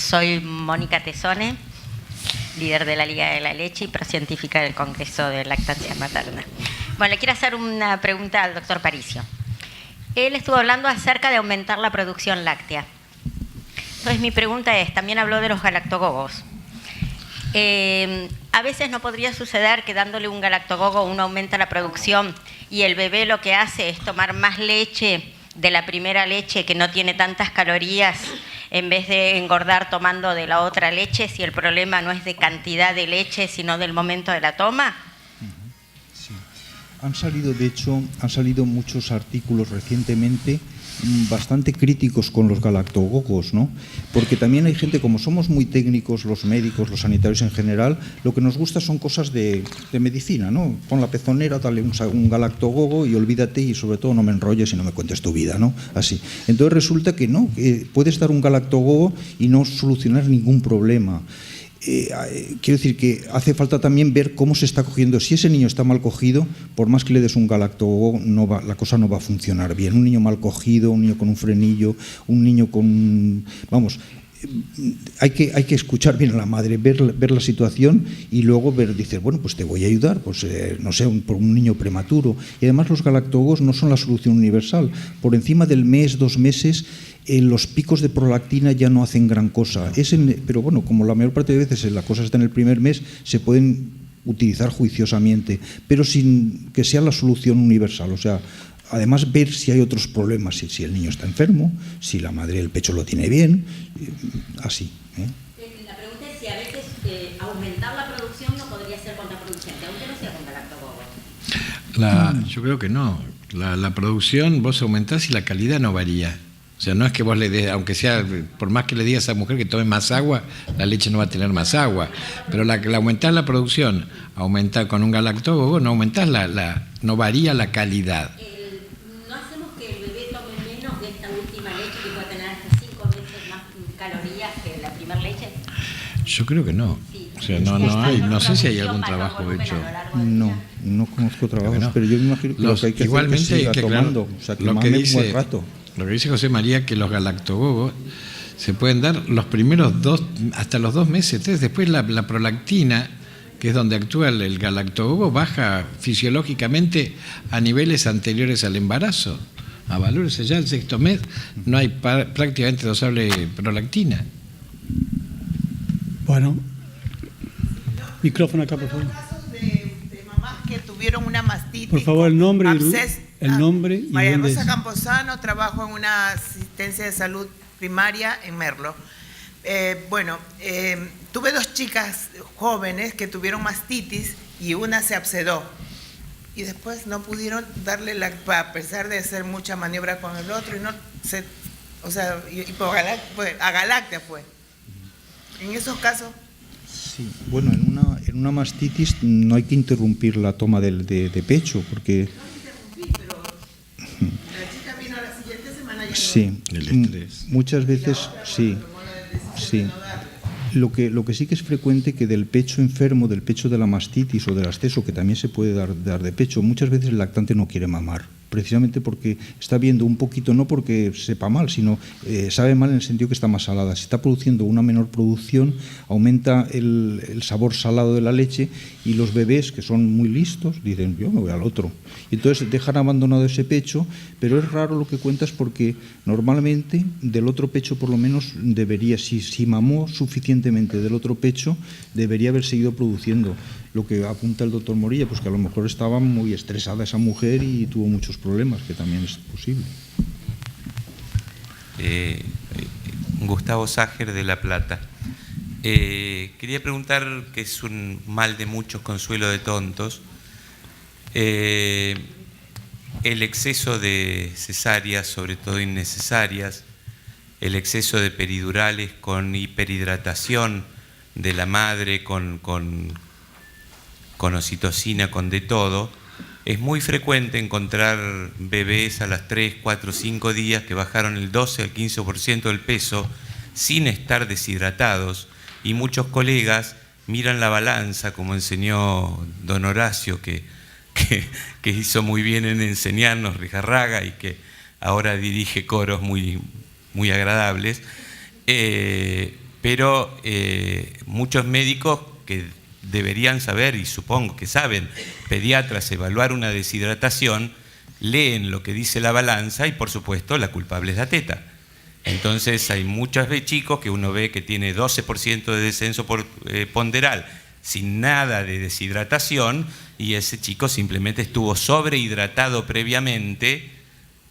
Soy Mónica Tesone, líder de la Liga de la Leche y procientífica del Congreso de Lactancia Materna. Bueno, le quiero hacer una pregunta al doctor Paricio. Él estuvo hablando acerca de aumentar la producción láctea. Entonces mi pregunta es, también habló de los galactogogos. A veces no podría suceder que dándole un galactogogo uno aumenta la producción y el bebé lo que hace es tomar más leche de la primera leche que no tiene tantas calorías en vez de engordar tomando de la otra leche, si el problema no es de cantidad de leche sino del momento de la toma. Sí. De hecho, han salido muchos artículos recientemente bastante críticos con los galactogogos, ¿no? Porque también hay gente, como somos muy técnicos, los médicos, los sanitarios en general, lo que nos gusta son cosas de medicina, ¿no? Pon la pezonera, dale un galactogogo y olvídate, y sobre todo no me enrolles y no me cuentes tu vida, ¿no? Así. Entonces resulta que no, que puedes dar un galactogogo y no solucionar ningún problema. Quiero decir que hace falta también ver cómo se está cogiendo. Si ese niño está mal cogido, por más que le des un galactogogo, la cosa no va a funcionar bien. Un niño mal cogido, un niño con un frenillo, un niño con... Vamos, hay que escuchar bien a la madre, ver la situación y luego dices, bueno, pues te voy a ayudar, pues no sé, por un niño prematuro. Y además los galactogogos no son la solución universal. Por encima del mes, 2 meses... los picos de prolactina ya no hacen gran cosa. Pero bueno, como la mayor parte de veces la cosa está en el primer mes, se pueden utilizar juiciosamente, pero sin que sea la solución universal. O sea, además ver si hay otros problemas, si el niño está enfermo, si la madre del pecho lo tiene bien, así. La pregunta es si a veces aumentar la producción no podría ser contraproducente, aunque no sea con galactogogo. Yo creo que no. La producción vos aumentás y la calidad no varía. O sea, no es que vos le des, aunque sea, por más que le digas a esa mujer que tome más agua, la leche no va a tener más agua. Pero la aumentás la producción, aumentar con un galactógogo, no aumentás no varía la calidad. ¿No hacemos que el bebé tome menos de esta última leche que puede tener hasta 5 veces más calorías que la primera leche? Yo creo que no. Sí. O sea, no sé si hay algún trabajo hecho. No conozco trabajos, no. Pero yo me imagino que lo que hay que igualmente hacer es que siga tomando, claro, o sea, que lo mame que dice, un buen rato. Lo que dice José María, que los galactogogos se pueden dar los primeros hasta los 2 meses, 3, después la prolactina, que es donde actúa el galactogogo, baja fisiológicamente a niveles anteriores al embarazo, a valores allá del 6º mes, no hay prácticamente dosable prolactina. Bueno, micrófono acá, por favor. Casos de mamás que tuvieron una mastitis. Por favor, el nombre y María dónde Rosa es. Camposano, trabajo en una asistencia de salud primaria en Merlo. Tuve 2 chicas jóvenes que tuvieron mastitis y una se abscedó. Y después no pudieron darle a pesar de hacer mucha maniobra con el otro, y no se, o sea, a Galactia fue. En esos casos. Sí, bueno, en una mastitis no hay que interrumpir la toma de pecho, porque... Pero la chica vino a la siguiente semana y sí, el estrés. Muchas veces sí. Lo que sí que es frecuente, que del pecho enfermo, del pecho de la mastitis o del absceso, que también se puede dar de pecho, muchas veces el lactante no quiere mamar, precisamente porque está viendo un poquito, no porque sepa mal, sino sabe mal en el sentido que está más salada. Si está produciendo una menor producción, aumenta el sabor salado de la leche, y los bebés, que son muy listos, dicen, yo me voy al otro. Y entonces dejan abandonado ese pecho, pero es raro lo que cuentas, porque normalmente del otro pecho por lo menos debería, si mamó suficientemente del otro pecho, debería haber seguido produciendo. Lo que apunta el doctor Morilla, pues que a lo mejor estaba muy estresada esa mujer y tuvo muchos problemas, que también es posible. Gustavo Ságer, de La Plata. Quería preguntar, que es un mal de muchos, consuelo de tontos, el exceso de cesáreas, sobre todo innecesarias, el exceso de peridurales con hiperhidratación de la madre, con oxitocina, con de todo. Es muy frecuente encontrar bebés a las 3, 4, 5 días que bajaron el 12 al 15% del peso sin estar deshidratados, y muchos colegas miran la balanza, como enseñó don Horacio, que hizo muy bien en enseñarnos, Rijarraga, y que ahora dirige coros muy agradables, pero muchos médicos que deberían saber, y supongo que saben, pediatras, evaluar una deshidratación, leen lo que dice la balanza y por supuesto la culpable es la teta. Entonces hay muchos chicos que uno ve que tiene 12% de descenso ponderal sin nada de deshidratación, y ese chico simplemente estuvo sobrehidratado previamente,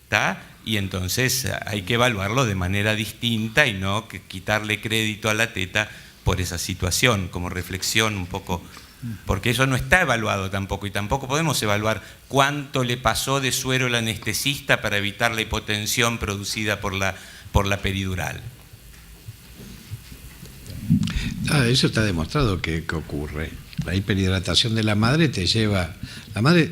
¿tá? Y entonces hay que evaluarlo de manera distinta y no quitarle crédito a la teta por esa situación, como reflexión un poco, porque eso no está evaluado tampoco, y tampoco podemos evaluar cuánto le pasó de suero al anestesista para evitar la hipotensión producida por la peridural. Eso está demostrado que ocurre. La hiperhidratación de la madre te lleva... La madre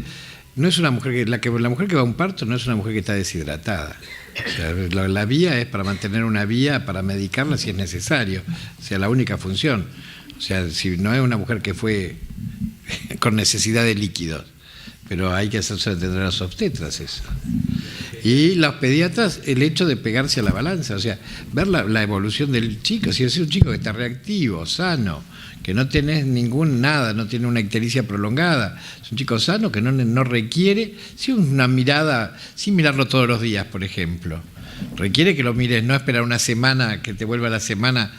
no es una mujer la mujer que va a un parto no es una mujer que está deshidratada. O sea, la vía es para mantener una vía, para medicarla si es necesario. O sea, la única función. O sea, si no es una mujer que fue con necesidad de líquidos, pero hay que hacerse entender a los obstetras eso. Y los pediatras, el hecho de pegarse a la balanza, o sea, ver la evolución del chico. Si es un chico que está reactivo, sano, que no tenés no tiene una ictericia prolongada, es un chico sano que no requiere, sí, una mirada, sin mirarlo todos los días, por ejemplo. Requiere que lo mires, no esperar una semana, que te vuelva la semana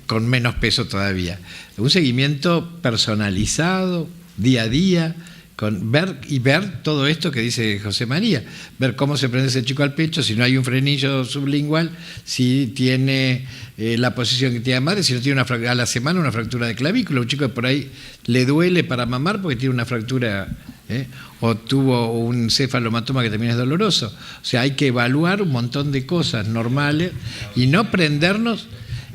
con menos peso todavía. Un seguimiento personalizado, día a día, con ver todo esto que dice José María, ver cómo se prende ese chico al pecho, si no hay un frenillo sublingual, si tiene la posición que tiene la madre, si no tiene a la semana una fractura de clavícula, un chico que por ahí le duele para mamar porque tiene una fractura, o tuvo un cefalomatoma que también es doloroso. O sea, hay que evaluar un montón de cosas normales y no prendernos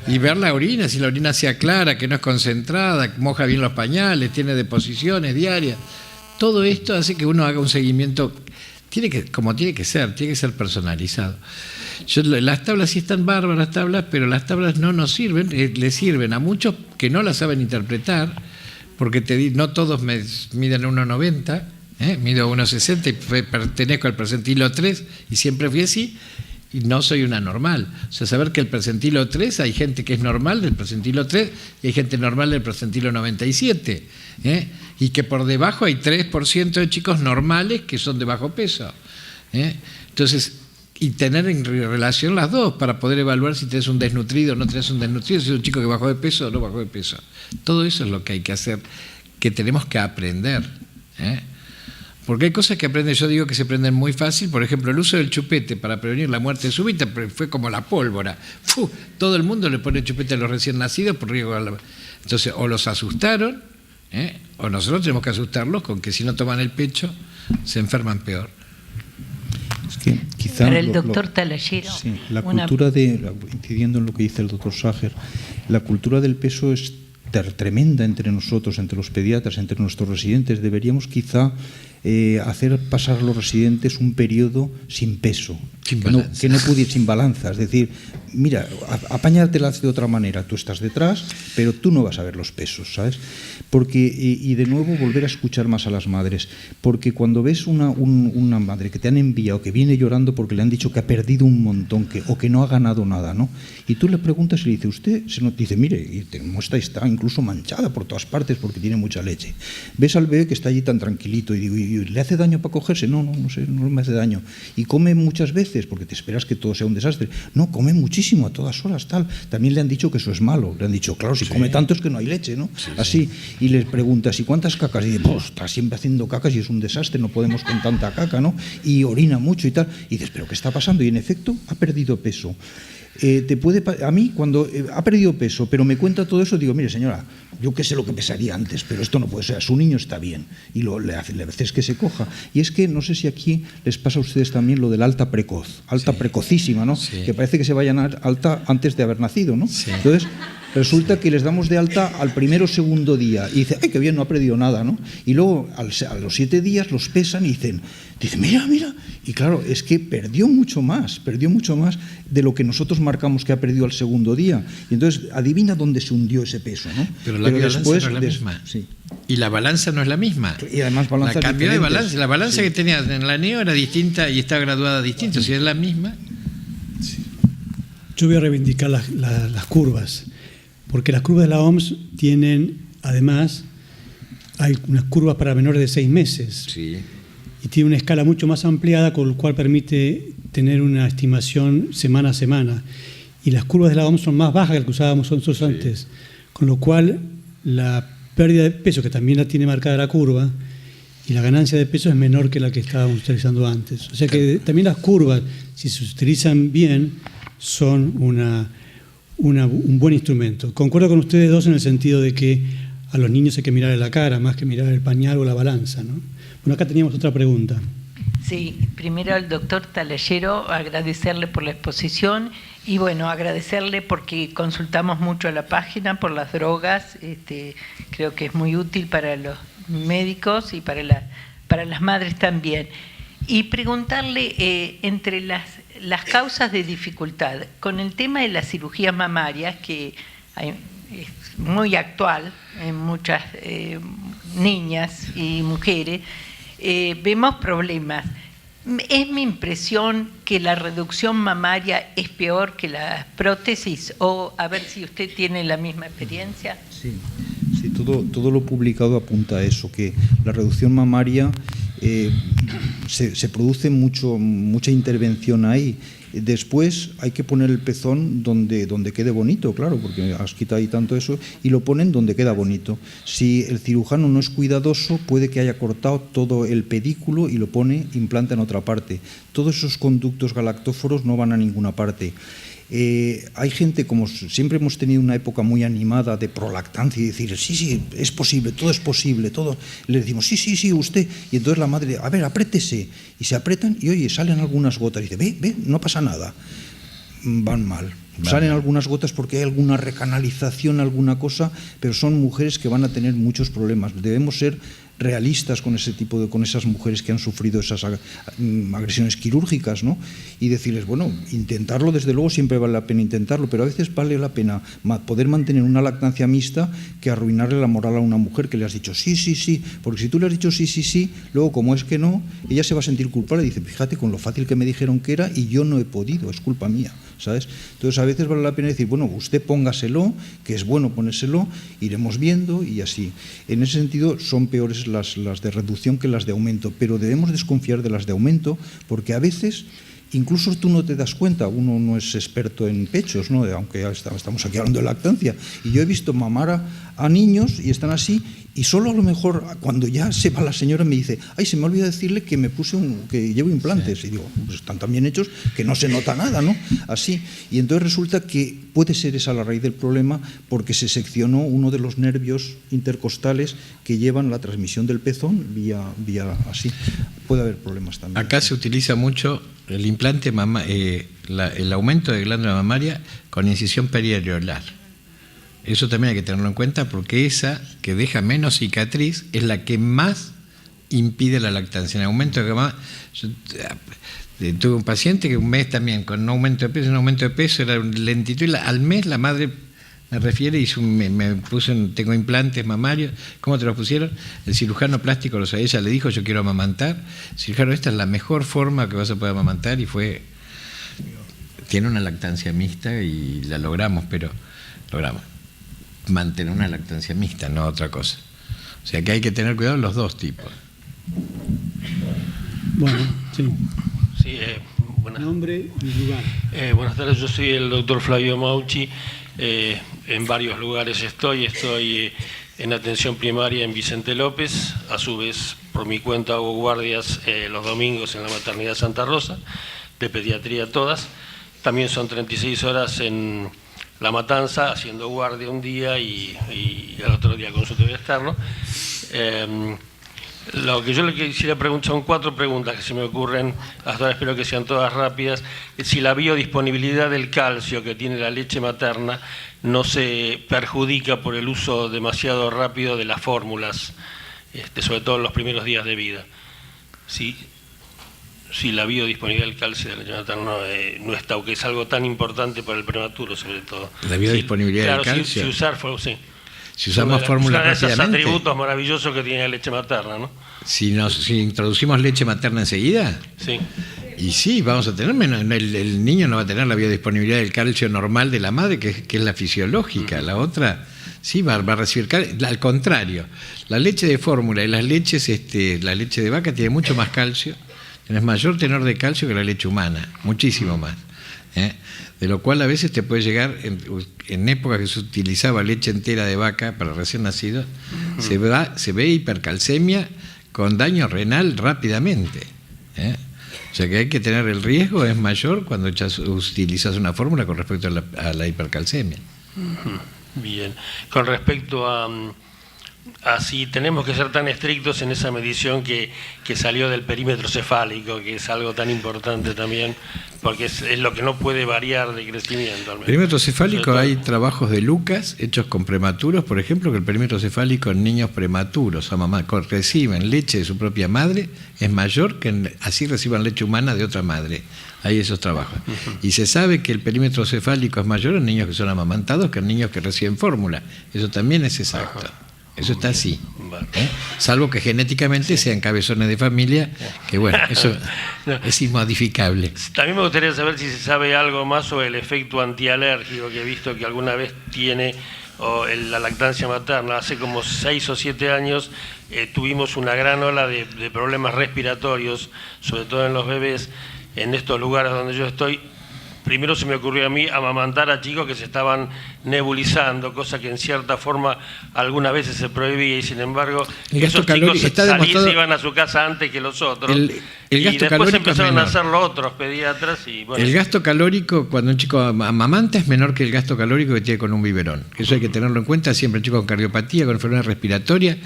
y ver la orina, si la orina sea clara, que no es concentrada, moja bien los pañales, tiene deposiciones diarias. Todo esto hace que uno haga un seguimiento, como tiene que ser personalizado. Las tablas sí están bárbaras, pero las tablas no nos sirven, le sirven a muchos que no las saben interpretar, porque no todos miden 1,90, mido 1,60 y pertenezco al percentilo 3 y siempre fui así, y no soy una normal. O sea, saber que el percentilo 3, hay gente que es normal del percentilo 3 y hay gente normal del percentilo 97, y que por debajo hay 3% de chicos normales que son de bajo peso. Entonces, y tener en relación las dos para poder evaluar si tenés un desnutrido o no tenés un desnutrido, si es un chico que bajó de peso o no bajó de peso. Todo eso es lo que hay que hacer, que tenemos que aprender. Porque hay cosas que aprenden, yo digo que se aprenden muy fácil, por ejemplo, el uso del chupete para prevenir la muerte súbita fue como la pólvora. Todo el mundo le pone chupete a los recién nacidos por riesgo de Entonces, o los asustaron, o nosotros tenemos que asustarlos con que si no toman el pecho, se enferman peor. Es que quizá para el doctor Talayero. Sí, la cultura incidiendo en lo que dice el doctor Sager, la cultura del peso es tremenda entre nosotros, entre los pediatras, entre nuestros residentes. Deberíamos quizá hacer pasar a los residentes un periodo sin peso, sin balanza, es decir, mira, apáñatelas de otra manera, tú estás detrás, pero tú no vas a ver los pesos, ¿sabes? Porque, y de nuevo volver a escuchar más a las madres, porque cuando ves una madre que te han enviado, que viene llorando porque le han dicho que ha perdido un montón, o que no ha ganado nada, ¿no? Y tú le preguntas y le dice, usted se nos dice, mire, y te muestra, está incluso manchada por todas partes porque tiene mucha leche. Ves al bebé que está allí tan tranquilito y digo, ¿y le hace daño para cogerse? No sé, no me hace daño. Y come muchas veces porque te esperas que todo sea un desastre. No, come muchísimo a todas horas, tal. También le han dicho que eso es malo. Le han dicho, claro, si come tanto es que no hay leche, ¿no? Sí, así. Sí. Y les preguntas, ¿y cuántas cacas? Y dice, pues está siempre haciendo cacas y es un desastre, no podemos con tanta caca, ¿no? Y orina mucho y tal. Y dices, ¿pero qué está pasando? Y en efecto ha perdido peso. A mí cuando ha perdido peso, pero me cuenta todo eso, digo, mire señora, yo qué sé lo que pesaría antes, pero esto no puede ser, su niño está bien, y le haces que se coja. Y es que no sé si aquí les pasa a ustedes también lo del alta precoz, precocísima, ¿no? Sí. Que parece que se vayan a alta antes de haber nacido, ¿no? Sí. Entonces resulta que les damos de alta al primero o segundo día y dice, ay, qué bien, no ha perdido nada, ¿no? Y luego a los 7 días los pesan y dicen, mira, y claro, es que perdió mucho más de lo que nosotros marcamos que ha perdido al segundo día. Y entonces adivina dónde se hundió ese peso, ¿no? Pero la balanza no es la misma. Sí. Y la balanza no es la misma. Y además balanza cambió de balanza. La balanza sí. Que tenías en la NEO era distinta y está graduada distinto. Si es la misma. Sí. Yo voy a reivindicar las curvas. porque las curvas de la OMS tienen, además, hay unas curvas para menores de 6 meses. Sí. Y tiene una escala mucho más ampliada, con lo cual permite tener una estimación semana a semana. Y las curvas de la OMS son más bajas que las que usábamos nosotros antes, con lo cual la pérdida de peso, que también la tiene marcada la curva, y la ganancia de peso es menor que la que estábamos utilizando antes. O sea que también las curvas, si se utilizan bien, son un buen instrumento. Concuerdo con ustedes dos en el sentido de que a los niños hay que mirar la cara más que mirar el pañal o la balanza, ¿no? Bueno, acá teníamos otra pregunta. Sí, primero al doctor Talayero, agradecerle por la exposición y bueno, agradecerle porque consultamos mucho la página por las drogas, creo que es muy útil para los médicos y para las madres también. Y preguntarle entre las causas de dificultad, con el tema de las cirugías mamarias, que es muy actual en muchas niñas y mujeres, vemos problemas. Es mi impresión que la reducción mamaria es peor que las prótesis, o a ver si usted tiene la misma experiencia. Sí, todo lo publicado apunta a eso, que la reducción mamaria se produce mucha intervención ahí. Después hay que poner el pezón donde quede bonito, claro, porque has quitado ahí tanto eso, y lo ponen donde queda bonito. Si el cirujano no es cuidadoso, puede que haya cortado todo el pedículo y lo implanta en otra parte. Todos esos conductos galactóforos no van a ninguna parte. Hay gente, como siempre hemos tenido una época muy animada de prolactancia y decir, sí, es posible, todo es posible, todo. Le decimos, sí, usted. Y entonces la madre, a ver, apriétese. Y se apretan y, oye, salen algunas gotas. Y dice, ve, no pasa nada. Van mal. Salen algunas gotas porque hay alguna recanalización, alguna cosa, pero son mujeres que van a tener muchos problemas. Debemos ser realistas con con esas mujeres que han sufrido esas agresiones quirúrgicas, ¿no? Y decirles, bueno, intentarlo, desde luego siempre vale la pena intentarlo, pero a veces vale la pena poder mantener una lactancia mixta que arruinarle la moral a una mujer que le has dicho sí, porque si tú le has dicho sí, luego como es que no, ella se va a sentir culpable y dice, fíjate con lo fácil que me dijeron que era y yo no he podido, es culpa mía, ¿sabes? Entonces a veces vale la pena decir, bueno, usted póngaselo, que es bueno ponérselo, iremos viendo y así. En ese sentido son peores las de reducción que las de aumento, pero debemos desconfiar de las de aumento porque a veces incluso tú no te das cuenta, uno no es experto en pechos, ¿no? Aunque estamos aquí hablando de lactancia, y yo he visto mamar a niños y están así, y solo a lo mejor cuando ya se va la señora me dice, ay, se me olvidó decirle que me que llevo implantes, y digo, pues están tan bien hechos que no se nota nada, ¿no? Así, y entonces resulta que puede ser esa la raíz del problema porque se seccionó uno de los nervios intercostales que llevan la transmisión del pezón vía así. Puede haber problemas también. Acá se utiliza mucho el implante el aumento de glándula mamaria con incisión periareolar. Eso también hay que tenerlo en cuenta porque esa que deja menos cicatriz es la que más impide la lactancia. En aumento de tuve un paciente que un mes también con un aumento de peso era lentitud y al mes la madre me refiere y tengo implantes mamarios. ¿Cómo te los pusieron? El cirujano plástico ella le dijo, yo quiero amamantar. El cirujano, esta es la mejor forma que vas a poder amamantar, y tiene una lactancia mixta y la logramos mantener una lactancia mixta, no otra cosa. O sea que hay que tener cuidado los dos tipos. Bueno, sí. Sí, nombre y lugar. Buenas tardes, yo soy el doctor Flavio Mauchi. En varios lugares estoy en atención primaria en Vicente López, a su vez por mi cuenta hago guardias los domingos en la maternidad Santa Rosa, de pediatría todas. También son 36 horas en La Matanza, haciendo guardia un día y al otro día consultorio externo. Lo que yo le quisiera preguntar son 4 preguntas que se me ocurren, hasta ahora espero que sean todas rápidas. Si la biodisponibilidad del calcio que tiene la leche materna no se perjudica por el uso demasiado rápido de las fórmulas, sobre todo en los primeros días de vida. Si la biodisponibilidad del calcio de la leche materna no está, o que es algo tan importante para el prematuro, sobre todo. La biodisponibilidad del calcio. Si usamos fórmulas rápidamente. Esos atributos maravillosos que tiene la leche materna, ¿no? Si introducimos leche materna enseguida, sí. Y sí, vamos a tener menos, el niño no va a tener la biodisponibilidad del calcio normal de la madre, que es la fisiológica. La otra sí va a recibir calcio. Al contrario, la leche de fórmula y las leches, la leche de vaca tiene mucho más calcio, tienes mayor tenor de calcio que la leche humana, muchísimo más. De lo cual a veces te puede llegar, en época que se utilizaba leche entera de vaca para recién nacidos, se ve hipercalcemia con daño renal rápidamente. O sea que hay que tener, el riesgo es mayor cuando utilizas una fórmula con respecto a la hipercalcemia. Bien, con respecto a si tenemos que ser tan estrictos en esa medición que salió del perímetro cefálico, que es algo tan importante también, porque es lo que no puede variar de crecimiento. Al menos. Perímetro cefálico, hay trabajos de Lucas hechos con prematuros, por ejemplo, que el perímetro cefálico en niños prematuros que reciben leche de su propia madre es mayor que así reciban leche humana de otra madre. Hay esos trabajos. Y se sabe que el perímetro cefálico es mayor en niños que son amamantados que en niños que reciben fórmula. Eso también es exacto. Eso está así, salvo que genéticamente sean cabezones de familia, que bueno, eso es inmodificable. También me gustaría saber si se sabe algo más sobre el efecto antialérgico que he visto que alguna vez tiene la lactancia materna. Hace como 6 o 7 años tuvimos una gran ola de problemas respiratorios, sobre todo en los bebés, en estos lugares donde yo estoy. Primero se me ocurrió a mí amamantar a chicos que se estaban nebulizando, cosa que en cierta forma algunas veces se prohibía, y sin embargo esos chicos se iban a su casa antes que los otros. El gasto y después empezaron a hacerlo otros pediatras. Y, bueno, el gasto calórico cuando un chico amamanta es menor que el gasto calórico que tiene con un biberón. Eso hay que tenerlo en cuenta siempre. El chico con cardiopatía, con enfermedad respiratoria,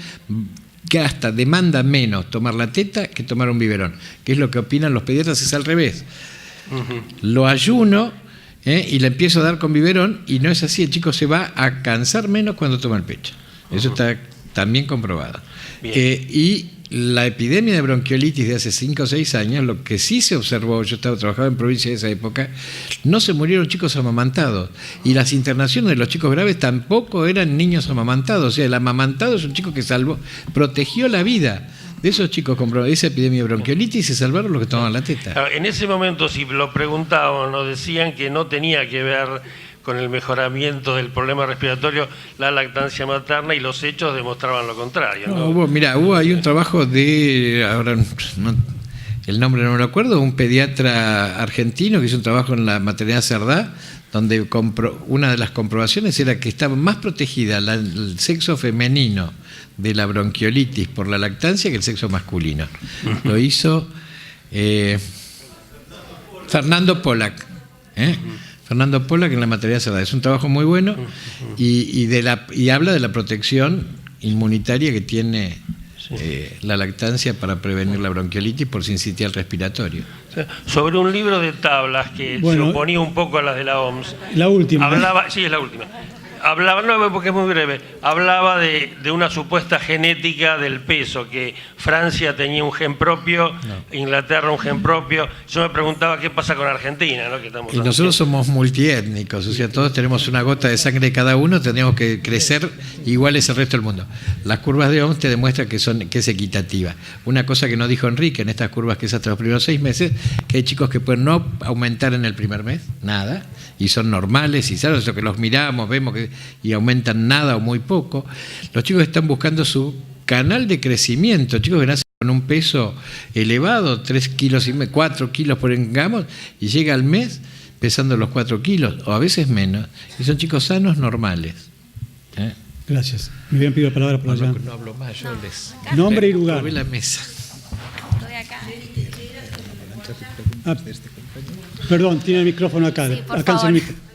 gasta, demanda menos tomar la teta que tomar un biberón. Que es lo que opinan los pediatras, es al revés. Lo ayuno y le empiezo a dar con biberón, y no es así, el chico se va a cansar menos cuando toma el pecho. Eso está también comprobado. Y la epidemia de bronquiolitis de hace 5 o 6 años, lo que sí se observó, yo estaba trabajando en provincia de esa época, no se murieron chicos amamantados, y las internaciones de los chicos graves tampoco eran niños amamantados. O sea, el amamantado es un chico que protegió la vida de esos chicos con esa epidemia de bronquiolitis, se salvaron los que tomaban la teta. En ese momento, si lo preguntábamos, nos decían que no tenía que ver con el mejoramiento del problema respiratorio la lactancia materna, y los hechos demostraban lo contrario, ¿no? Hay un trabajo ahora el nombre no me lo acuerdo, un pediatra argentino que hizo un trabajo en la maternidad Cerdá, donde una de las comprobaciones era que estaba más protegida el sexo femenino de la bronquiolitis por la lactancia que el sexo masculino. Lo hizo Fernando Pollack. Fernando Pollack en la maternidad Cerdá. Es un trabajo muy bueno y habla de la protección inmunitaria que tiene la lactancia para prevenir la bronquiolitis por sincitial respiratorio. Sobre un libro de tablas que se oponía un poco a las de la OMS. La última. Sí, es la última. No, porque es muy breve. Hablaba de una supuesta genética del peso, que Francia tenía un gen propio, Inglaterra un gen propio. Yo me preguntaba qué pasa con Argentina, ¿no? Que y nosotros somos multiétnicos, o sea, todos tenemos una gota de sangre cada uno, tenemos que crecer iguales al resto del mundo. Las curvas de OMS te demuestran que es equitativa. Una cosa que no dijo Enrique en estas curvas, que es hasta los primeros 6 meses, que hay chicos que pueden no aumentar en el primer mes, nada, y son normales, y sabes, que los miramos, vemos y aumentan nada o muy poco. Los chicos están buscando su canal de crecimiento, chicos que nacen con un peso elevado, 3 kilos y 4 kilos por engamos, y llega al mes pesando los 4 kilos, o a veces menos, y son chicos sanos, normales. Gracias. Me habían pedido la palabra por allá. No hablo más, yo les... Nombre y lugar. Probé la mesa. Estoy acá. Perdón, tiene el micrófono acá. Sí, por Alcanza el favor. micrófono.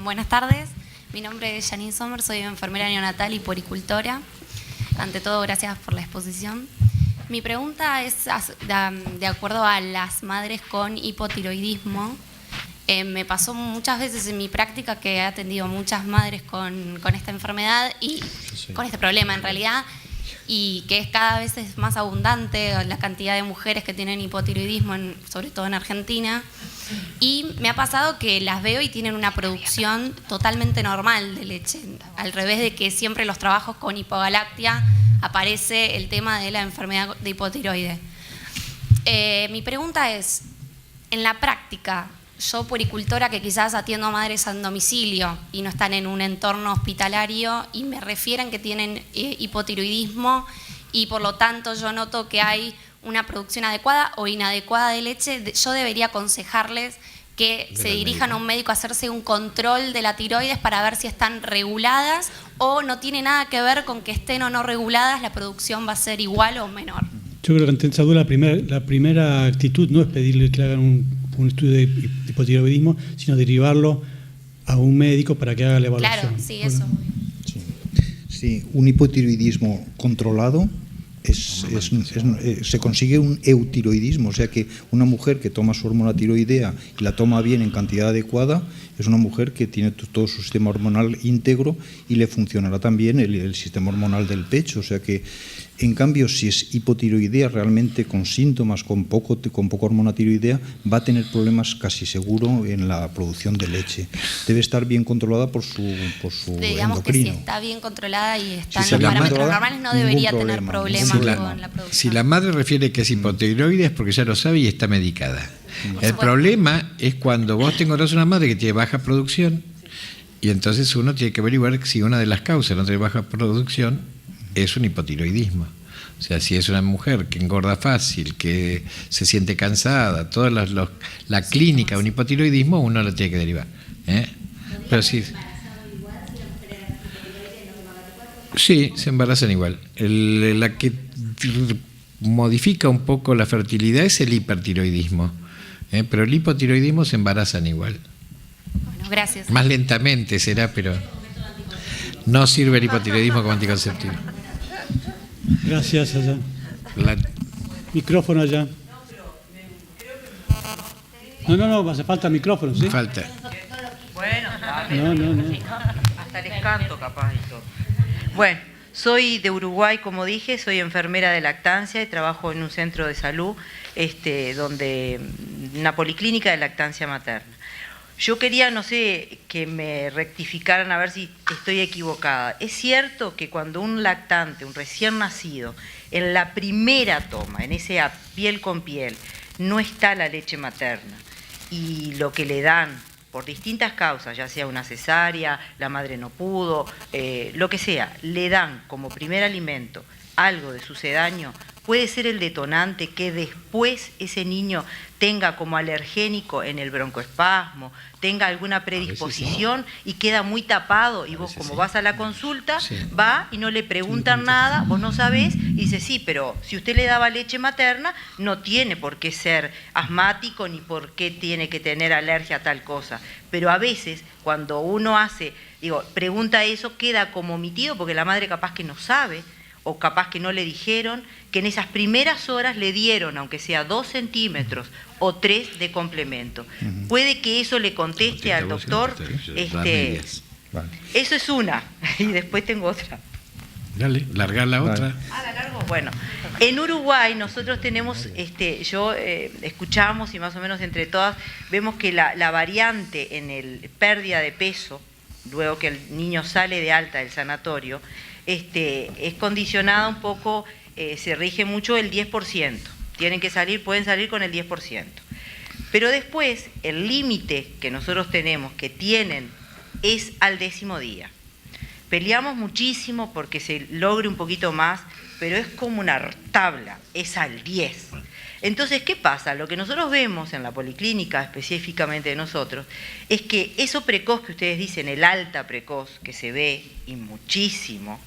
Buenas tardes, mi nombre es Janine Sommer, soy enfermera neonatal y puericultora. Ante todo, gracias por la exposición. Mi pregunta es de acuerdo a las madres con hipotiroidismo. Me pasó muchas veces en mi práctica que he atendido a muchas madres con esta enfermedad y con este problema en realidad, y que es cada vez es más abundante la cantidad de mujeres que tienen hipotiroidismo, sobre todo en Argentina. Y me ha pasado que las veo y tienen una producción totalmente normal de leche, al revés de que siempre en los trabajos con hipogalactia aparece el tema de la enfermedad de hipotiroide. Mi pregunta es, en la práctica, yo puericultora que quizás atiendo a madres en domicilio y no están en un entorno hospitalario y me refieren que tienen hipotiroidismo y por lo tanto yo noto que hay una producción adecuada o inadecuada de leche, yo debería aconsejarles que se dirijan a un médico a hacerse un control de la tiroides para ver si están reguladas, o no tiene nada que ver con que estén o no reguladas, la producción va a ser igual o menor. Yo creo que ante esa duda la primera actitud no es pedirle que hagan un estudio de hipotiroidismo, sino derivarlo a un médico para que haga la evaluación. Claro, sí, eso. Sí, un hipotiroidismo controlado se consigue un eutiroidismo, o sea que una mujer que toma su hormona tiroidea y la toma bien en cantidad adecuada es una mujer que tiene todo su sistema hormonal íntegro y le funcionará también el sistema hormonal del pecho, o sea que en cambio si es hipotiroidea realmente con síntomas, con poco hormona tiroidea, va a tener problemas casi seguro en la producción de leche. Debe estar bien controlada por su digamos endocrino. Que si está bien controlada y está Si en la los parámetros madre- normales, no debería ningún tener problema. problemas Si con la producción. Si la madre refiere que es hipotiroide es porque ya lo sabe y está medicada. El problema es cuando vos te encontrás una madre que tiene baja producción y entonces uno tiene que averiguar si una de las causas no tiene baja producción es un hipotiroidismo. O sea, si es una mujer que engorda fácil, que se siente cansada, toda la clínica de un hipotiroidismo, uno la tiene que derivar. Pero sí. Sí, se embarazan igual. La que modifica un poco la fertilidad es el hipertiroidismo. Pero el hipotiroidismo se embarazan igual. Bueno, gracias. Más lentamente será, pero no sirve el hipotiroidismo como anticonceptivo. Gracias, allá. Micrófono allá. No, hace falta micrófono, ¿sí? Falta. Bueno, No. hasta les canto capaz y todo. Bueno, soy de Uruguay, como dije, soy enfermera de lactancia y trabajo en un centro de salud, una policlínica de lactancia materna. Yo quería, no sé, que me rectificaran a ver si estoy equivocada. Es cierto que cuando un lactante, un recién nacido, en la primera toma, en ese piel con piel, no está la leche materna y lo que le dan por distintas causas, ya sea una cesárea, la madre no pudo, lo que sea, le dan como primer alimento algo de sucedáneo, puede ser el detonante que después ese niño tenga como alergénico en el broncoespasmo, tenga alguna predisposición y queda muy tapado y vos como vas a la consulta, va y no le preguntan nada, vos no sabés y dice sí, pero si usted le daba leche materna no tiene por qué ser asmático ni por qué tiene que tener alergia a tal cosa, pero a veces cuando uno pregunta eso queda como omitido porque la madre capaz que no sabe o capaz que no le dijeron, que en esas primeras horas le dieron, aunque sea 2 centímetros o 3 de complemento. Puede que eso le conteste al doctor, eso es una, y después tengo otra. Dale, largar la otra. ¿La largo? Bueno, en Uruguay nosotros tenemos, escuchamos y más o menos entre todas, vemos que la variante en el pérdida de peso, luego que el niño sale de alta del sanatorio, es condicionada un poco, se rige mucho el 10%. Pueden salir con el 10%. Pero después, el límite que nosotros tenemos, que tienen, es al 10º día. Peleamos muchísimo porque se logre un poquito más, pero es como una tabla, es al 10. Entonces, ¿qué pasa? Lo que nosotros vemos en la policlínica, específicamente de nosotros, es que eso precoz que ustedes dicen, el alta precoz, que se ve y muchísimo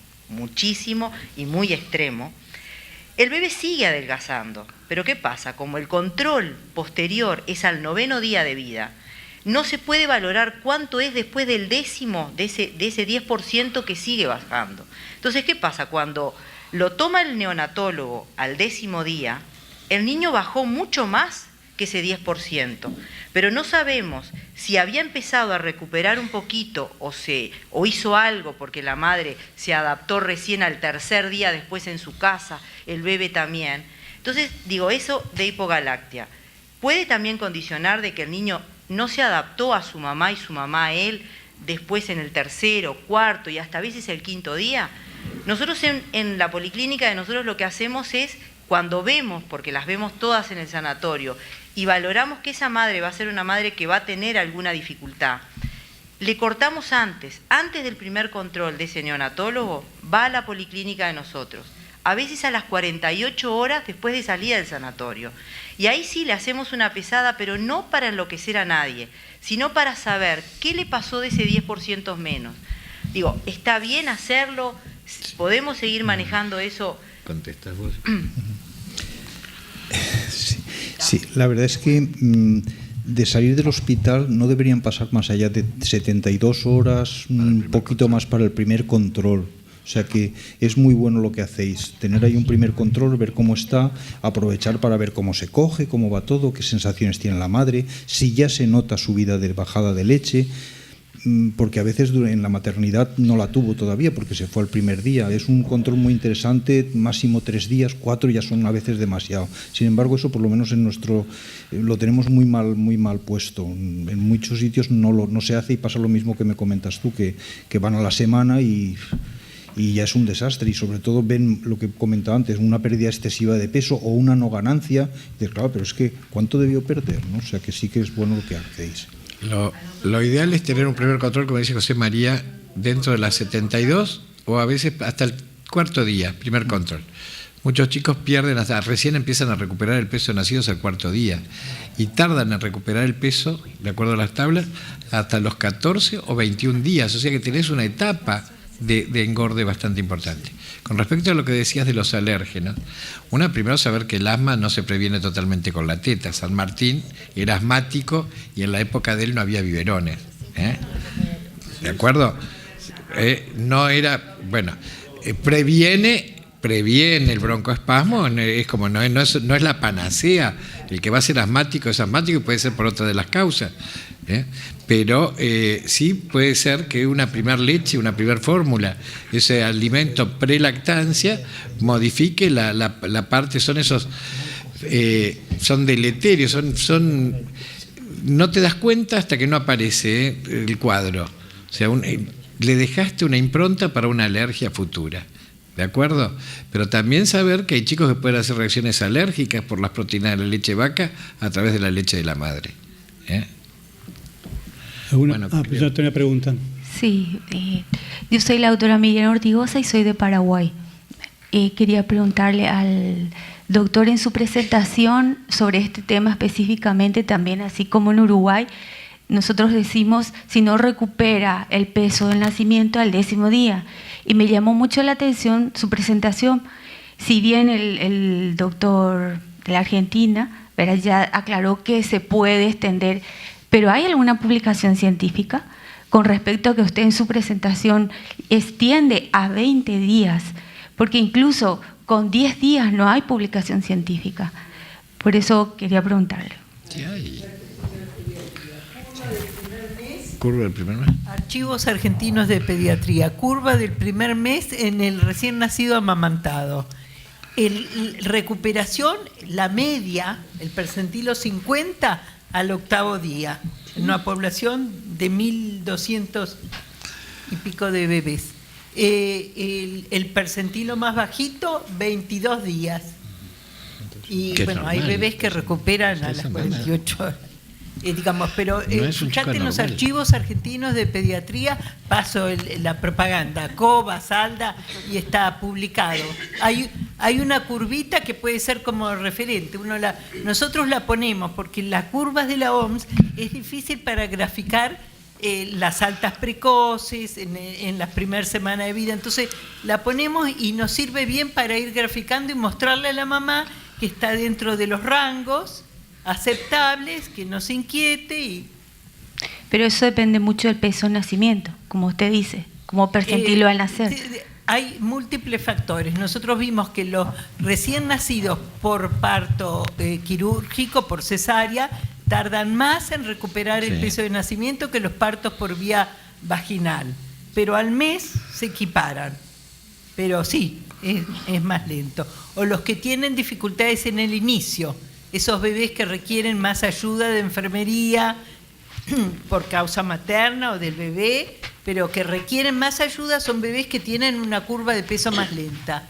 y muy extremo, el bebé sigue adelgazando. Pero ¿qué pasa? Como el control posterior es al 9º día de vida, no se puede valorar cuánto es después del 10º, de ese 10% que sigue bajando. Entonces, ¿qué pasa? Cuando lo toma el neonatólogo al 10º día, el niño bajó mucho más que ese 10%, pero no sabemos si había empezado a recuperar un poquito o hizo algo porque la madre se adaptó recién al 3er día después en su casa, el bebé también. Entonces, eso de hipogalactia puede también condicionar de que el niño no se adaptó a su mamá y su mamá a él después en el 3º, 4º y hasta a veces el 5º día. Nosotros en la policlínica de nosotros lo que hacemos es cuando vemos, porque las vemos todas en el sanatorio, y valoramos que esa madre va a ser una madre que va a tener alguna dificultad, le cortamos antes del primer control de ese neonatólogo, va a la policlínica de nosotros, a veces a las 48 horas después de salida del sanatorio. Y ahí sí le hacemos una pesada, pero no para enloquecer a nadie, sino para saber qué le pasó de ese 10% menos. Digo, ¿está bien hacerlo? ¿Podemos seguir manejando eso? ¿Contestas vos? Sí, la verdad es que de salir del hospital no deberían pasar más allá de 72 horas, un poquito más para el primer control. O sea que es muy bueno lo que hacéis, tener ahí un primer control, ver cómo está, aprovechar para ver cómo se coge, cómo va todo, qué sensaciones tiene la madre, si ya se nota subida de bajada de leche, porque a veces en la maternidad no la tuvo todavía porque se fue el primer día. Es un control muy interesante, máximo 3 días, 4 ya son a veces demasiado. Sin embargo, eso por lo menos en nuestro lo tenemos muy mal puesto. En muchos sitios no se hace y pasa lo mismo que me comentas tú, que van a la semana y ya es un desastre, y sobre todo ven lo que comentaba antes, una pérdida excesiva de peso o una no ganancia. Y claro, pero es que ¿cuánto debió perder? ¿No? O sea que sí que es bueno lo que hacéis. Lo ideal es tener un primer control, como dice José María, dentro de las 72 o a veces hasta el 4.º día, primer control. Muchos chicos pierden, recién empiezan a recuperar el peso nacidos al 4.º día y tardan en recuperar el peso, de acuerdo a las tablas, hasta los 14 o 21 días. O sea que tenés una etapa de engorde bastante importante. Con respecto a lo que decías de los alérgenos, primero saber que el asma no se previene totalmente con la teta. San Martín era asmático y en la época de él no había biberones. ¿De acuerdo? No era, bueno, previene el broncoespasmo, es como no es la panacea. El que va a ser asmático es asmático y puede ser por otra de las causas. Pero sí puede ser que una primer leche, una primer fórmula, ese alimento prelactancia, modifique la parte, son deleterios, no te das cuenta hasta que no aparece el cuadro. O sea, le dejaste una impronta para una alergia futura. ¿De acuerdo? Pero también saber que hay chicos que pueden hacer reacciones alérgicas por las proteínas de la leche vaca a través de la leche de la madre. Pues ya tengo una pregunta. Sí, yo soy la doctora Miriam Ortigosa y soy de Paraguay. Quería preguntarle al doctor en su presentación sobre este tema específicamente, también así como en Uruguay, nosotros decimos si no recupera el peso del nacimiento al 10.º día. Y me llamó mucho la atención su presentación, si bien el doctor de la Argentina ya aclaró que se puede extender. ¿Pero hay alguna publicación científica con respecto a que usted en su presentación extiende a 20 días? Porque incluso con 10 días no hay publicación científica. Por eso quería preguntarle. ¿Qué hay? Curva del primer mes. Archivos argentinos de pediatría. Curva del primer mes en el recién nacido amamantado. Recuperación, la media, el percentilo 50 al 8.º día, en una población de 1.200 y pico de bebés. El percentilo más bajito, 22 días. Y bueno, hay bebés que recuperan a las 48 horas. Pero fíjate en los archivos argentinos de pediatría, paso la propaganda, COBA, SALDA, y está publicado. Hay una curvita que puede ser como referente. Nosotros la ponemos porque en las curvas de la OMS es difícil para graficar las altas precoces en las primeras semanas de vida. Entonces la ponemos y nos sirve bien para ir graficando y mostrarle a la mamá que está dentro de los rangos aceptables, que no se inquiete. Pero eso depende mucho del peso de nacimiento, como usted dice, como percentilo al nacer. Hay múltiples factores. Nosotros vimos que los recién nacidos por parto quirúrgico, por cesárea, tardan más en recuperar el peso de nacimiento que los partos por vía vaginal. Pero al mes se equiparan. Pero sí, es más lento. O los que tienen dificultades en el inicio, esos bebés que requieren más ayuda de enfermería por causa materna o del bebé, pero que requieren más ayuda, son bebés que tienen una curva de peso más lenta.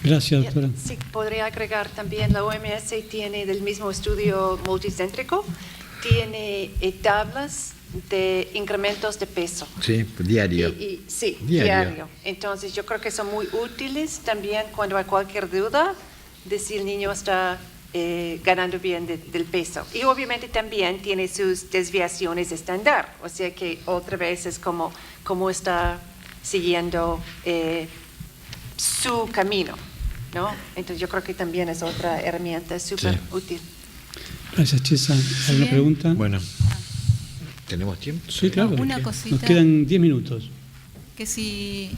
Gracias, doctora. Sí, podría agregar también, la OMS tiene del mismo estudio multicéntrico, tiene tablas de incrementos de peso. Sí, diario. Sí, diario. Entonces yo creo que son muy útiles también cuando hay cualquier duda de si el niño está ganando bien del peso. Y obviamente también tiene sus desviaciones estándar, o sea que otra vez es como está siguiendo su camino, ¿no? Entonces yo creo que también es otra herramienta súper útil. Gracias, Chesa. ¿Alguna pregunta? Bueno, ¿tenemos tiempo? Sí, claro. Una cosita. Nos quedan 10 minutos. Que si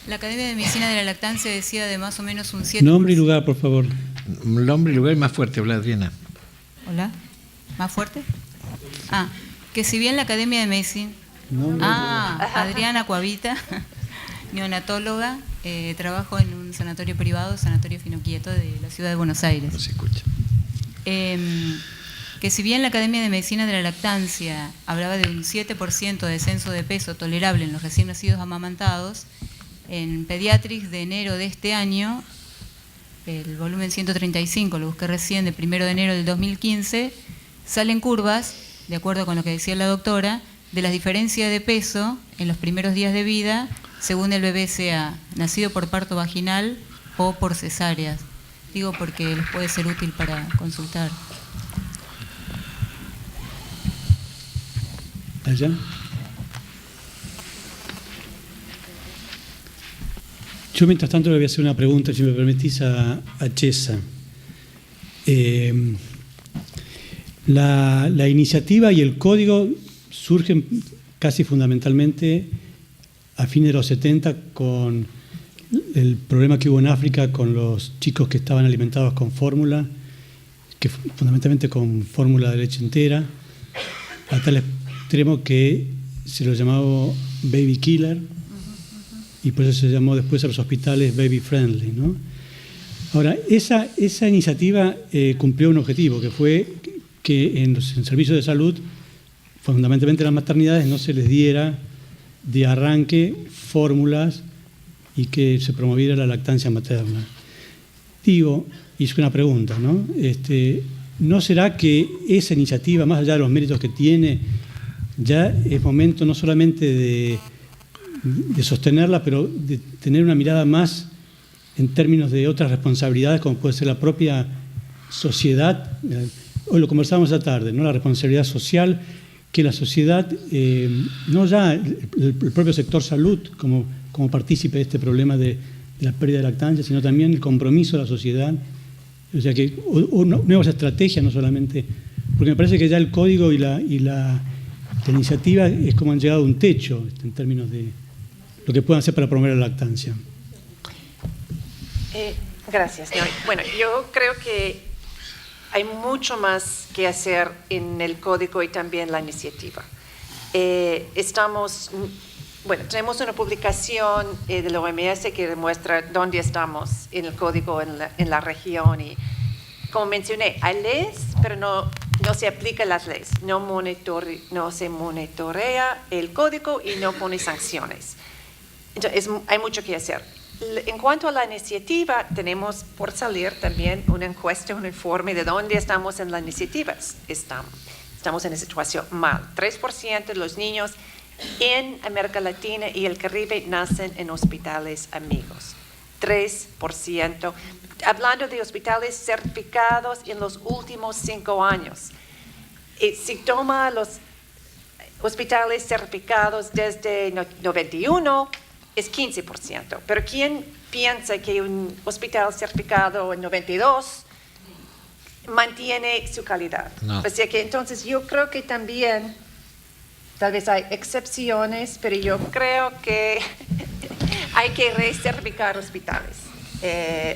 la Academia de Medicina de la Lactancia decía de más o menos un 7%. Nombre y lugar, por favor. Nombre y lugar y más fuerte, habla Adriana. Hola, ¿más fuerte? Que si bien la Academia de Medicina... Adriana Coavita, neonatóloga, trabajo en un sanatorio privado, Sanatorio Finoquieto de la ciudad de Buenos Aires. No se escucha. Que si bien la Academia de Medicina de la Lactancia hablaba de un 7% de descenso de peso tolerable en los recién nacidos amamantados, en Pediatrics de enero de este año, el volumen 135, lo busqué recién, de 1 de enero del 2015, salen curvas, de acuerdo con lo que decía la doctora, de las diferencias de peso en los primeros días de vida, según el bebé sea nacido por parto vaginal o por cesáreas. Digo porque les puede ser útil para consultar. ¿Allá? Yo, mientras tanto, le voy a hacer una pregunta, si me permitís, a Chesa. La iniciativa y el código surgen casi fundamentalmente a fines de los 70 con el problema que hubo en África con los chicos que estaban alimentados con fórmula, que fundamentalmente con fórmula de leche entera, a tal extremo que se lo llamaba baby killer, y por eso se llamó después a los hospitales baby friendly, ¿no? Ahora, esa iniciativa cumplió un objetivo, que fue que en servicios de salud, fundamentalmente en las maternidades, no se les diera de arranque fórmulas y que se promoviera la lactancia materna. Digo, y es una pregunta, ¿no? ¿No será que esa iniciativa, más allá de los méritos que tiene, ya es momento no solamente de sostenerla, pero de tener una mirada más en términos de otras responsabilidades, como puede ser la propia sociedad? Hoy lo conversábamos esta tarde, ¿no? La responsabilidad social, que la sociedad, no ya el propio sector salud como partícipe de este problema de la pérdida de lactancia, sino también el compromiso de la sociedad, o sea que nuevas estrategias, no solamente, porque me parece que ya el código y la iniciativa es como han llegado a un techo en términos de lo que puedan hacer para promover la lactancia. Gracias. Bueno, yo creo que hay mucho más que hacer en el código y también la iniciativa. Tenemos una publicación de la OMS que demuestra dónde estamos en el código en la región, y como mencioné, hay leyes, pero no se aplican las leyes, no se monitorea el código y no pone sanciones. Entonces, hay mucho que hacer. En cuanto a la iniciativa, tenemos por salir también una encuesta, un informe de dónde estamos en la iniciativa. Estamos en una situación mal. 3% de los niños en América Latina y el Caribe nacen en hospitales amigos. 3%. Hablando de hospitales certificados en los últimos 5 años. Si toma los hospitales certificados desde 91, es 15%. Pero ¿quién piensa que un hospital certificado en 92 mantiene su calidad? No. O sea que entonces yo creo que también, tal vez hay excepciones, pero yo creo que hay que recertificar hospitales.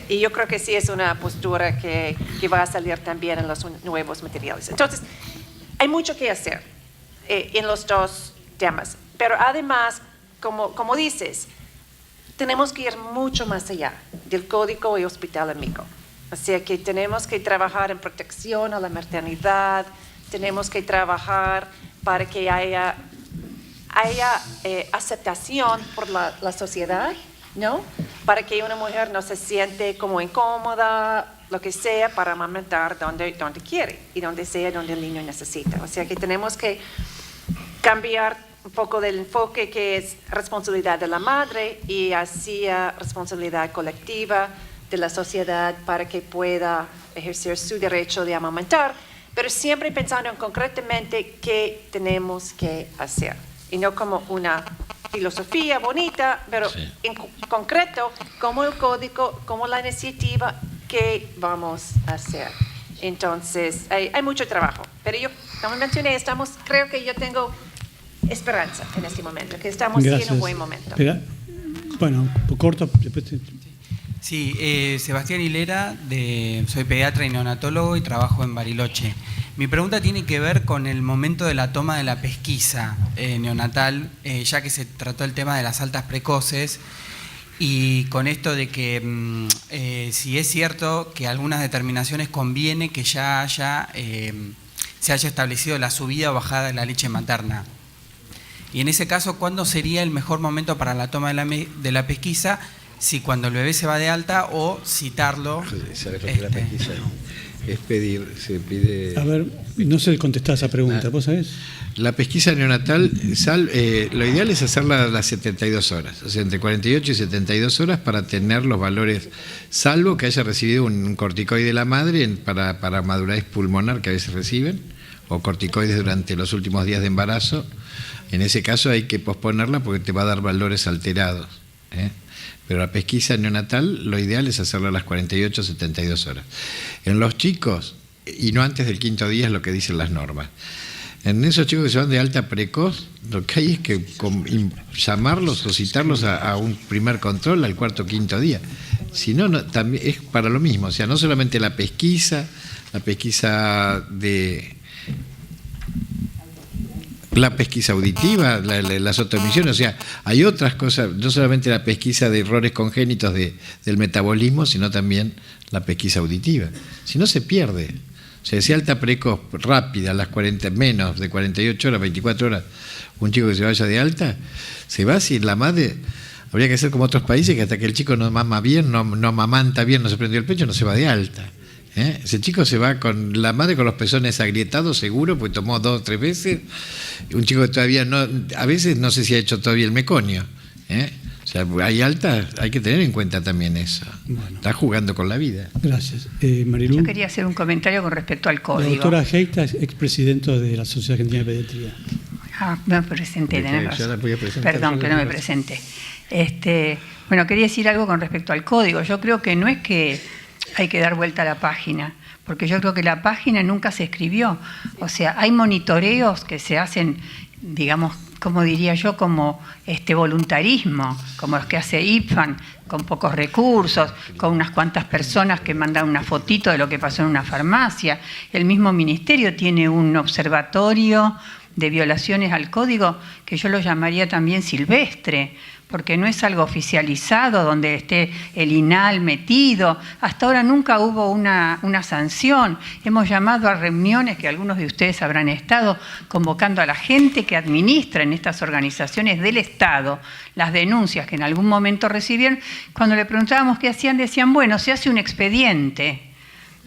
Y yo creo que sí es una postura que va a salir también en los nuevos materiales. Entonces, hay mucho que hacer en los dos temas. Pero además, como dices, tenemos que ir mucho más allá del código y hospital amigo. O sea que tenemos que trabajar en protección a la maternidad, tenemos que trabajar para que haya aceptación por la sociedad, ¿no? para que una mujer no se siente como incómoda, lo que sea, para amamantar donde quiere y donde sea, donde el niño necesita. O sea que tenemos que cambiar un poco del enfoque que es responsabilidad de la madre y hacia responsabilidad colectiva de la sociedad para que pueda ejercer su derecho de amamantar, pero siempre pensando en concretamente qué tenemos que hacer y no como una filosofía bonita, pero sí, en concreto, como el código, como la iniciativa, qué vamos a hacer. Entonces, hay mucho trabajo, pero yo, como mencioné, creo que yo tengo esperanza en este momento, que estamos en un buen momento. Bueno, corto, después Sí, Sebastián Hilera, soy pediatra y neonatólogo y trabajo en Bariloche. Mi pregunta tiene que ver con el momento de la toma de la pesquisa neonatal, ya que se trató el tema de las altas precoces, y con esto de que si es cierto que algunas determinaciones conviene que ya se haya establecido la subida o bajada de la leche materna. Y en ese caso, ¿cuándo sería el mejor momento para la toma de la pesquisa? Si cuando el bebé se va de alta o citarlo. La pesquisa es pedir, se pide. A ver, no sé contestar esa pregunta, ¿vos sabés? La pesquisa neonatal, lo ideal es hacerla a las 72 horas, o sea, entre 48 y 72 horas para tener los valores, salvo que haya recibido un corticoide de la madre para madurez pulmonar que a veces reciben, o corticoides durante los últimos días de embarazo. En ese caso hay que posponerla porque te va a dar valores alterados, ¿eh? Pero la pesquisa neonatal, lo ideal es hacerlo a las 48 o 72 horas. En los chicos, y no antes del 5.º día, es lo que dicen las normas. En esos chicos que se van de alta precoz, lo que hay es que llamarlos o citarlos a un primer control al 4.º o 5.º día. Si no, también es para lo mismo. O sea, no solamente la pesquisa auditiva, las otomisiones, o sea, hay otras cosas, no solamente la pesquisa de errores congénitos del metabolismo, sino también la pesquisa auditiva. Si no, se pierde. O sea, si alta precoz, rápida, a las menos de 48 horas, 24 horas, un chico que se vaya de alta, se va si la madre. Habría que hacer como otros países, que hasta que el chico no mama bien, no amamanta bien, no se prendió el pecho, no se va de alta. Ese chico se va con la madre con los pezones agrietados, seguro, porque tomó 2 o 3 veces. Un chico que todavía a veces no sé si ha hecho todavía el meconio. O sea, hay alta, hay que tener en cuenta también eso. Bueno. Está jugando con la vida. Gracias. Marilu. Yo quería hacer un comentario con respecto al código. La doctora Heita es expresidenta de la Sociedad Argentina de Pediatría. Me presenté, perdón que no me presenté. Bueno, quería decir algo con respecto al código. Yo creo que no es que hay que dar vuelta a la página, porque yo creo que la página nunca se escribió. O sea, hay monitoreos que se hacen, digamos, como diría yo, como voluntarismo, como los que hace IPFAN, con pocos recursos, con unas cuantas personas que mandan una fotito de lo que pasó en una farmacia. El mismo ministerio tiene un observatorio de violaciones al código que yo lo llamaría también silvestre, porque no es algo oficializado donde esté el INAL metido. Hasta ahora nunca hubo una sanción. Hemos llamado a reuniones que algunos de ustedes habrán estado convocando a la gente que administra en estas organizaciones del Estado las denuncias que en algún momento recibieron. Cuando le preguntábamos qué hacían, decían, bueno, se hace un expediente.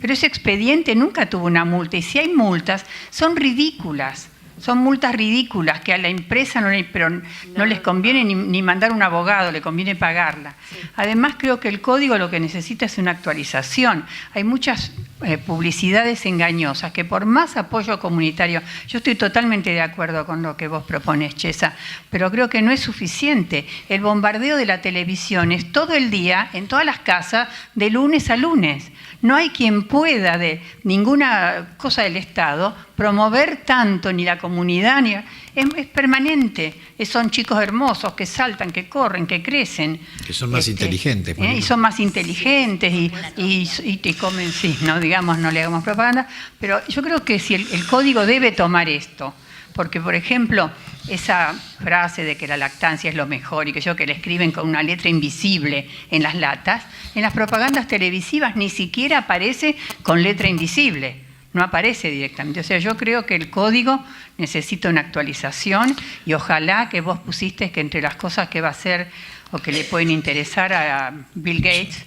Pero ese expediente nunca tuvo una multa. Y si hay multas, son ridículas. Son multas ridículas que a la empresa no les conviene ni mandar un abogado, le conviene pagarla. Sí. Además, creo que el código lo que necesita es una actualización. Hay muchas publicidades engañosas que por más apoyo comunitario, yo estoy totalmente de acuerdo con lo que vos propones, Chesa, pero creo que no es suficiente. El bombardeo de la televisión es todo el día, en todas las casas, de lunes a lunes. No hay quien pueda, de ninguna cosa del Estado, promover tanto ni la comunidad, es permanente. Son chicos hermosos que saltan, que corren, que crecen. Que son más inteligentes. Y son más inteligentes y comen, sí, no digamos, no le hagamos propaganda, pero yo creo que si el código debe tomar esto, porque, por ejemplo, esa frase de que la lactancia es lo mejor y que le escriben con una letra invisible en las latas, en las propagandas televisivas ni siquiera aparece con letra invisible, no aparece directamente. O sea, yo creo que el código necesita una actualización y ojalá que vos pusiste que entre las cosas que va a hacer o que le pueden interesar a Bill Gates.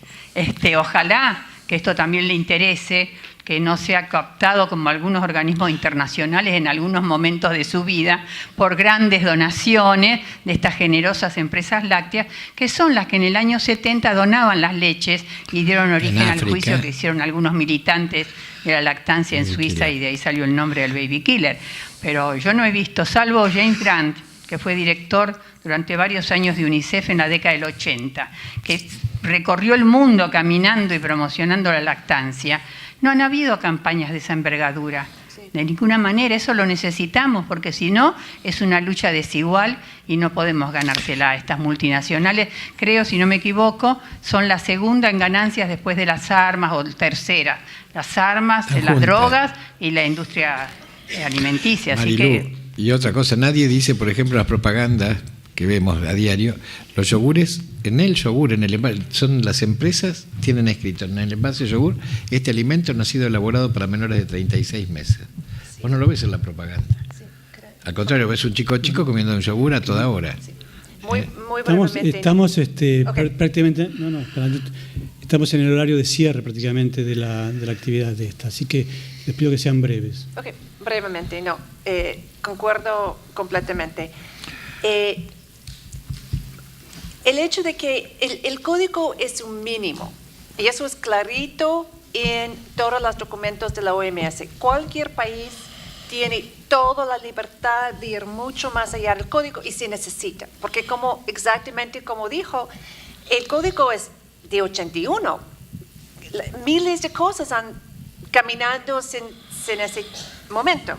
Ojalá que esto también le interese, que no sea captado como algunos organismos internacionales en algunos momentos de su vida por grandes donaciones de estas generosas empresas lácteas, que son las que en el año 70 donaban las leches y dieron origen al juicio que hicieron algunos militantes de la lactancia en Suiza, y de ahí salió el nombre del baby killer. Pero yo no he visto, salvo James Grant, que fue director durante varios años de UNICEF en la década del 80, que recorrió el mundo caminando y promocionando la lactancia. No han habido campañas de esa envergadura, de ninguna manera. Eso lo necesitamos, porque si no, es una lucha desigual y no podemos ganársela a estas multinacionales. Creo, si no me equivoco, son la segunda en ganancias después de las armas, o tercera. Las armas, las drogas y la industria alimenticia. Así que... Y otra cosa, nadie dice, por ejemplo, las propagandas que vemos a diario, los yogures, en el yogur, en el envase, son las empresas, tienen escrito en el envase de yogur, este alimento no ha sido elaborado para menores de 36 meses. Sí. Vos no lo ves en la propaganda. Sí, al contrario, ves un chico comiendo un yogur a toda hora. Sí. Muy brevemente. Estamos prácticamente, estamos en el horario de cierre prácticamente de la actividad de esta, así que les pido que sean breves. Ok, brevemente, concuerdo completamente. El hecho de que el código es un mínimo, y eso es clarito en todos los documentos de la OMS. Cualquier país tiene toda la libertad de ir mucho más allá del código y se necesita, porque exactamente como dijo, el código es de 81. Miles de cosas han caminado en ese momento.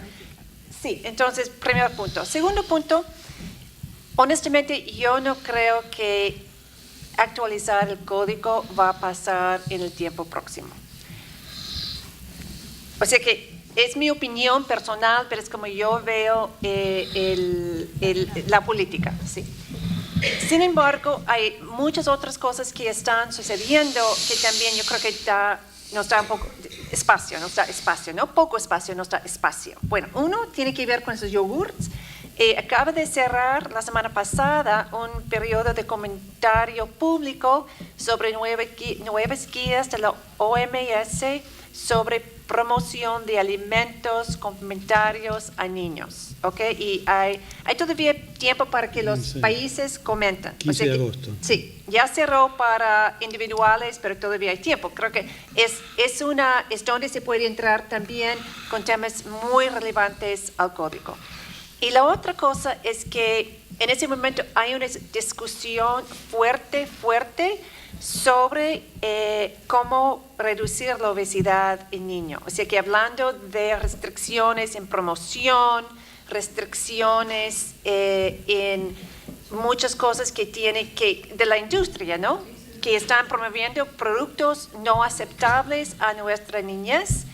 Sí, entonces, primer punto. Segundo punto, honestamente, yo no creo que actualizar el código va a pasar en el tiempo próximo. O sea que es mi opinión personal, pero es como yo veo la política. ¿Sí? Sin embargo, hay muchas otras cosas que están sucediendo que también yo creo que nos da un poco espacio, poco espacio, nos da espacio. Bueno, uno tiene que ver con esos yogurts. Acaba de cerrar la semana pasada un periodo de comentario público sobre nuevas guías de la OMS sobre promoción de alimentos complementarios a niños. ¿Okay? Y hay todavía tiempo para que los países comenten. 15 de agosto. Sí, ya cerró para individuales, pero todavía hay tiempo. Creo que es donde se puede entrar también con temas muy relevantes al código. Y la otra cosa es que en ese momento hay una discusión fuerte sobre cómo reducir la obesidad en niños. O sea que hablando de restricciones en promoción, restricciones en muchas cosas de la industria, ¿no? Que están promoviendo productos no aceptables a nuestra niñez.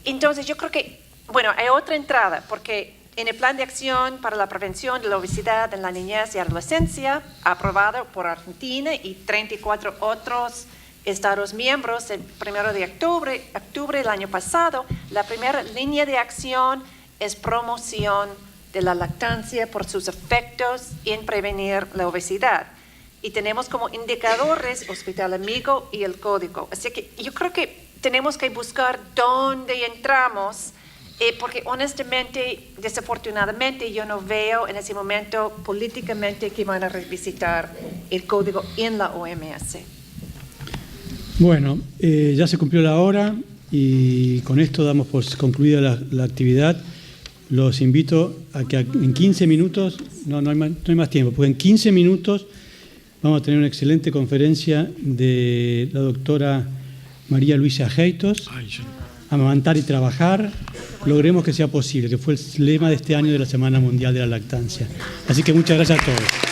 Entonces yo creo que, hay otra entrada, porque en el Plan de Acción para la Prevención de la Obesidad en la Niñez y Adolescencia, aprobado por Argentina y 34 otros Estados miembros el 1 de octubre del año pasado, la primera línea de acción es promoción de la lactancia por sus efectos en prevenir la obesidad. Y tenemos como indicadores Hospital Amigo y el código. Así que yo creo que tenemos que buscar dónde entramos, porque honestamente, desafortunadamente, yo no veo en ese momento políticamente que van a revisitar el código en la OMS. Bueno, ya se cumplió la hora y con esto damos por concluida la actividad. Los invito a que en 15 minutos, no hay más tiempo, porque en 15 minutos vamos a tener una excelente conferencia de la doctora María Luisa Heitos. Amamantar y trabajar, logremos que sea posible, que fue el lema de este año de la Semana Mundial de la Lactancia. Así que muchas gracias a todos.